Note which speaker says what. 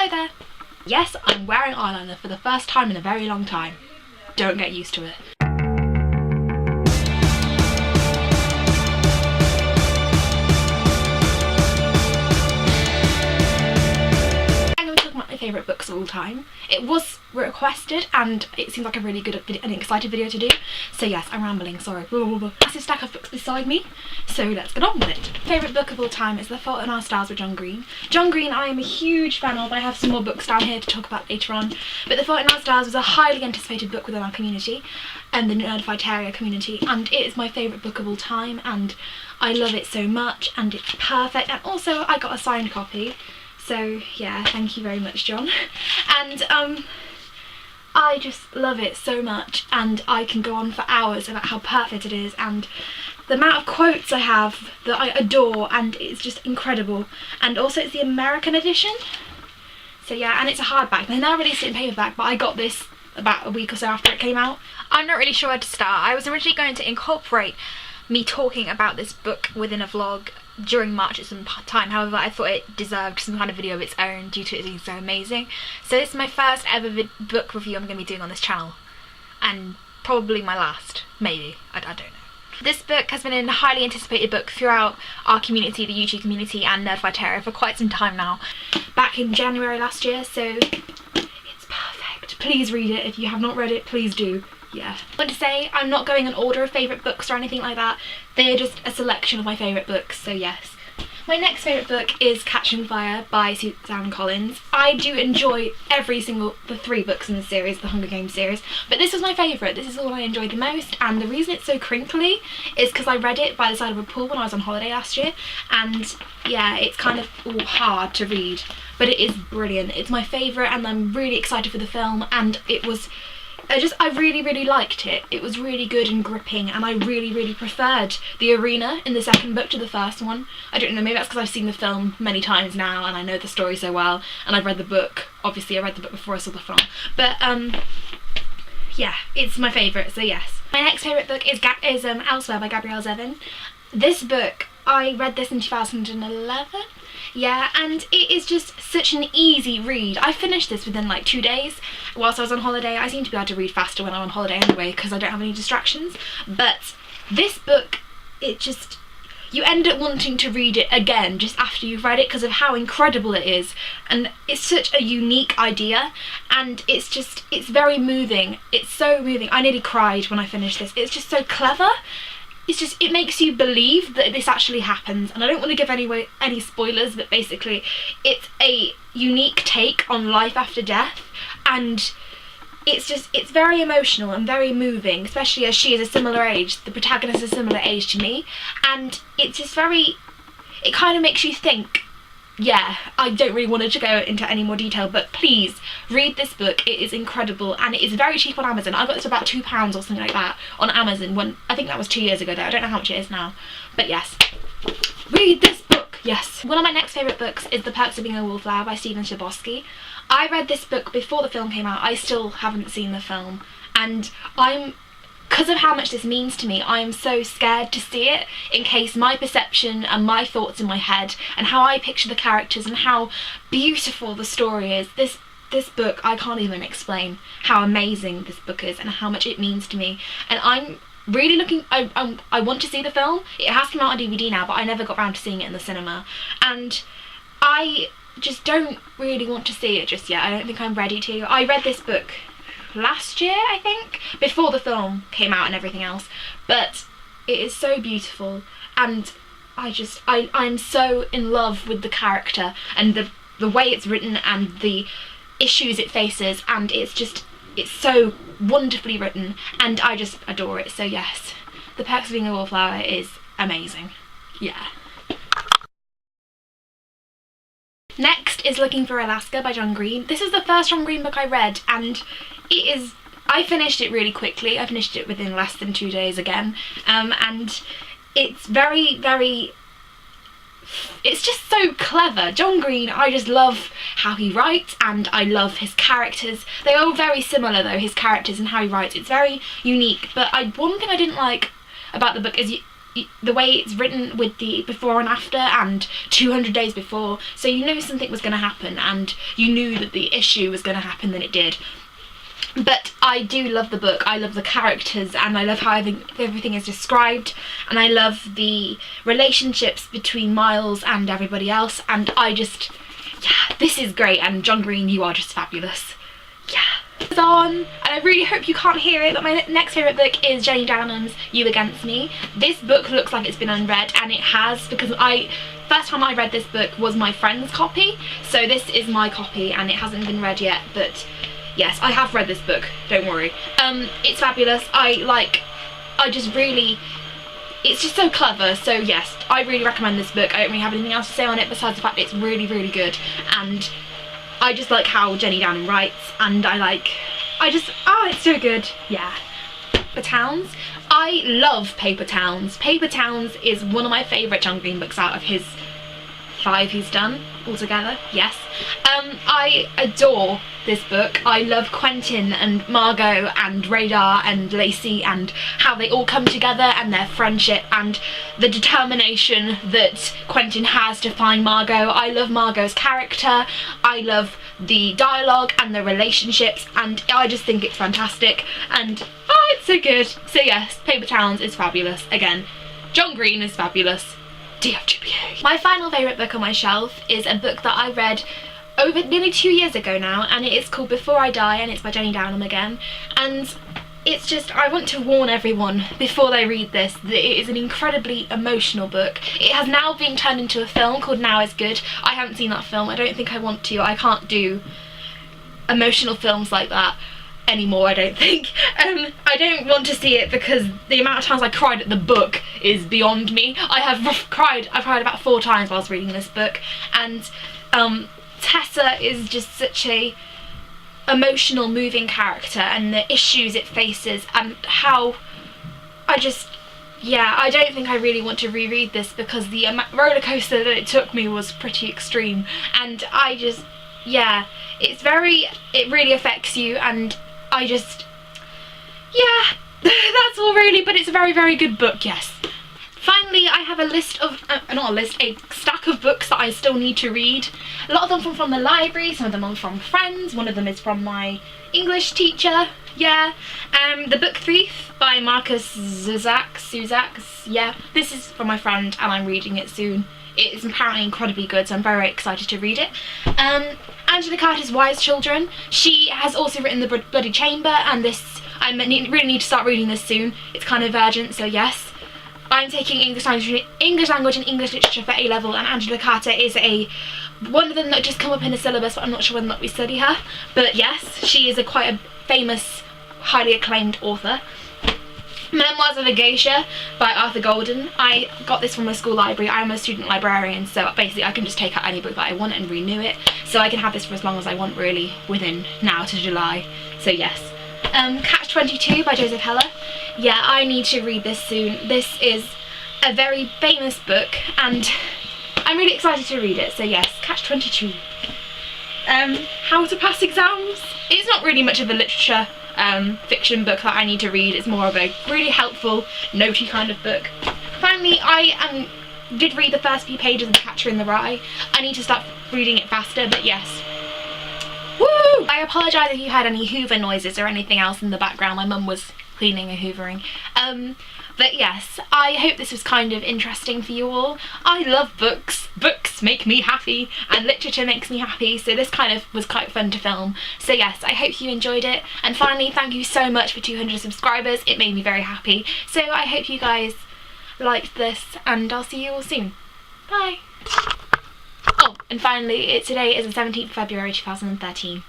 Speaker 1: Hello there! Yes, I'm wearing eyeliner for the first time in a very long time. Don't get used to it. My favourite books of all time. It was requested and it seems like a really good and exciting video to do, so yes, I'm rambling, sorry. Massive stack of books beside me, so let's get on with it. Favourite book of all time is The Fault in Our Stars by John Green. John Green I am a huge fan of. I have some more books down here to talk about later on, but The Fault in Our Stars was a highly anticipated book within our community and the Nerdified Terrier community, and it is my favourite book of all time and I love it so much and it's perfect, and also I got a signed copy. So yeah, thank you very much, John. And I just love it so much, and I can go on for hours about how perfect it is and the amount of quotes I have that I adore, and it's just incredible. And also it's the American edition. So yeah, and it's a hardback. They now released it in paperback, but I got this about a week or so after it came out. I'm not really sure where to start. I was originally going to incorporate me talking about this book within a vlog during March at some time, however I thought it deserved some kind of video of its own due to it being so amazing. So this is my first ever book review I'm going to be doing on this channel, and probably my last, maybe, I don't know. This book has been a highly anticipated book throughout our community, the YouTube community and Nerdified Terrier, for quite some time now. Back in January last year, so it's perfect. Please read it. If you have not read it, please do. Yeah. I want to say I'm not going in order of favourite books or anything like that. They are just a selection of my favourite books, so yes. My next favourite book is Catching Fire by Suzanne Collins. I do enjoy the 3 books in the series, the Hunger Games series, but this was my favourite. This is the one I enjoyed the most, and the reason it's so crinkly is because I read it by the side of a pool when I was on holiday last year, and yeah, it's kind of hard to read, but it is brilliant. It's my favourite, and I'm really excited for the film, and I really liked it. It was really good and gripping, and I really preferred the arena in the second book to the first one. I don't know, maybe that's because I've seen the film many times now and I know the story so well, and I've read the book. Obviously I read the book before I saw the film, but yeah, it's my favourite, so yes. My next favourite book is Elsewhere by Gabrielle Zevin. This book, I read this in 2011. Yeah, and it is just such an easy read. I finished this within like 2 days whilst I was on holiday. I seem to be able to read faster when I'm on holiday anyway because I don't have any distractions. But this book, you end up wanting to read it again just after you've read it because of how incredible it is. And it's such a unique idea, and it's very moving. It's so moving. I nearly cried when I finished this. It's just so clever. It makes you believe that this actually happens, and I don't want to give any spoilers, but basically it's a unique take on life after death, and it's very emotional and very moving, especially as she is a similar age, the protagonist is a similar age to me, and it's just it kind of makes you think. Yeah, I don't really want to go into any more detail, but please read this book. It is incredible, and it is very cheap on Amazon. I got it to about £2 or something like that on Amazon I think that was 2 years ago though. I don't know how much it is now, but yes, read this book. Yes. One of my next favourite books is The Perks of Being a Wallflower by Stephen Chbosky. I read this book before the film came out. I still haven't seen the film, and because of how much this means to me, I am so scared to see it in case my perception and my thoughts in my head and how I picture the characters and how beautiful the story is. This book, I can't even explain how amazing this book is and how much it means to me. And I'm really I want to see the film. It has come out on DVD now, but I never got around to seeing it in the cinema. And I just don't really want to see it just yet. I don't think I'm ready to. I read this book last year, I think, before the film came out and everything else, but it is so beautiful, and I'm so in love with the character and the way it's written and the issues it faces, and it's so wonderfully written, and I just adore it. So yes, The Perks of Being a Wallflower is amazing. Yeah. Next is Looking for Alaska by John Green. This is the first John Green book I read, and I finished it really quickly. I finished it within less than 2 days again, and it's it's just so clever. John Green, I just love how he writes, and I love his characters. They are all very similar though, his characters and how he writes. It's very unique, but one thing I didn't like about the book is the way it's written with the before and after and 200 days before, so you know something was going to happen and you knew that the issue was going to happen, then it did. But I do love the book. I love the characters and I love how everything is described, and I love the relationships between Miles and everybody else, and I just, yeah, this is great. And John Green, you are just fabulous. Yeah. It's on, and I really hope you can't hear it, but my next favourite book is Jenny Downham's You Against Me. This book looks like it's been unread, and it has, because first time I read this book was my friend's copy, so this is my copy and it hasn't been read yet, but yes, I have read this book, don't worry. It's fabulous. It's just so clever, so yes, I really recommend this book. I don't really have anything else to say on it besides the fact it's really, really good, and I just like how Jenny Downham writes, and it's so good, yeah. Paper Towns. I love Paper Towns. Paper Towns is one of my favourite John Green books out of his 5 he's done altogether, yes. I adore this book. I love Quentin and Margot and Radar and Lacey and how they all come together and their friendship and the determination that Quentin has to find Margot. I love Margot's character. I love the dialogue and the relationships, and I just think it's fantastic, and it's so good. So yes, Paper Towns is fabulous. Again, John Green is fabulous. DFGPA. My final favourite book on my shelf is a book that I read over nearly 2 years ago now, and it is called Before I Die, and it's by Jenny Downham again, and it's just, I want to warn everyone before they read this that it is an incredibly emotional book. It has now been turned into a film called Now Is Good. I haven't seen that film. I don't think I want to. I can't do emotional films like that anymore, I don't think. I don't want to see it because the amount of times I cried at the book is beyond me. I've cried about 4 times whilst reading this book, and Tessa is just such a emotional, moving character, and the issues it faces, and how I don't think I really want to reread this because the roller coaster that it took me was pretty extreme, and it really affects you, and that's all really, but it's a very, very good book, yes. Finally, I have a stack of books that I still need to read. A lot of them from the library, some of them are from friends, one of them is from my English teacher, yeah. The Book Thief by Marcus Zuzaks, yeah. This is from my friend and I'm reading it soon. It is apparently incredibly good, so I'm very excited to read it. Angela Carter's Wise Children. She has also written The Bloody Chamber, and I really need to start reading this soon. It's kind of urgent, so yes. I'm taking English language and English literature for A-level, and Angela Carter is one of them that just come up in the syllabus, but I'm not sure whether or not we study her. But yes, she is quite a famous, highly acclaimed author. Memoirs of a Geisha by Arthur Golden. I got this from my school library. I'm a student librarian, so basically I can just take out any book that I want and renew it. So I can have this for as long as I want, really, within now to July. So yes. Catch-22 by Joseph Heller. Yeah, I need to read this soon. This is a very famous book, and I'm really excited to read it. So yes, Catch-22. How to Pass Exams. It's not really much of a literature fiction book that I need to read. It's more of a really helpful, notey kind of book. Finally, I did read the first few pages of The Catcher in the Rye. I need to start reading it faster, but yes. Woo! I apologise if you heard any hoover noises or anything else in the background. My mum was cleaning and hoovering. But yes, I hope this was kind of interesting for you all. I love books. Books make me happy, and literature makes me happy, so this kind of was quite fun to film. So yes, I hope you enjoyed it. And finally, thank you so much for 200 subscribers. It made me very happy. So I hope you guys liked this, and I'll see you all soon. Bye! Oh, and finally, today is the 17th of February 2013.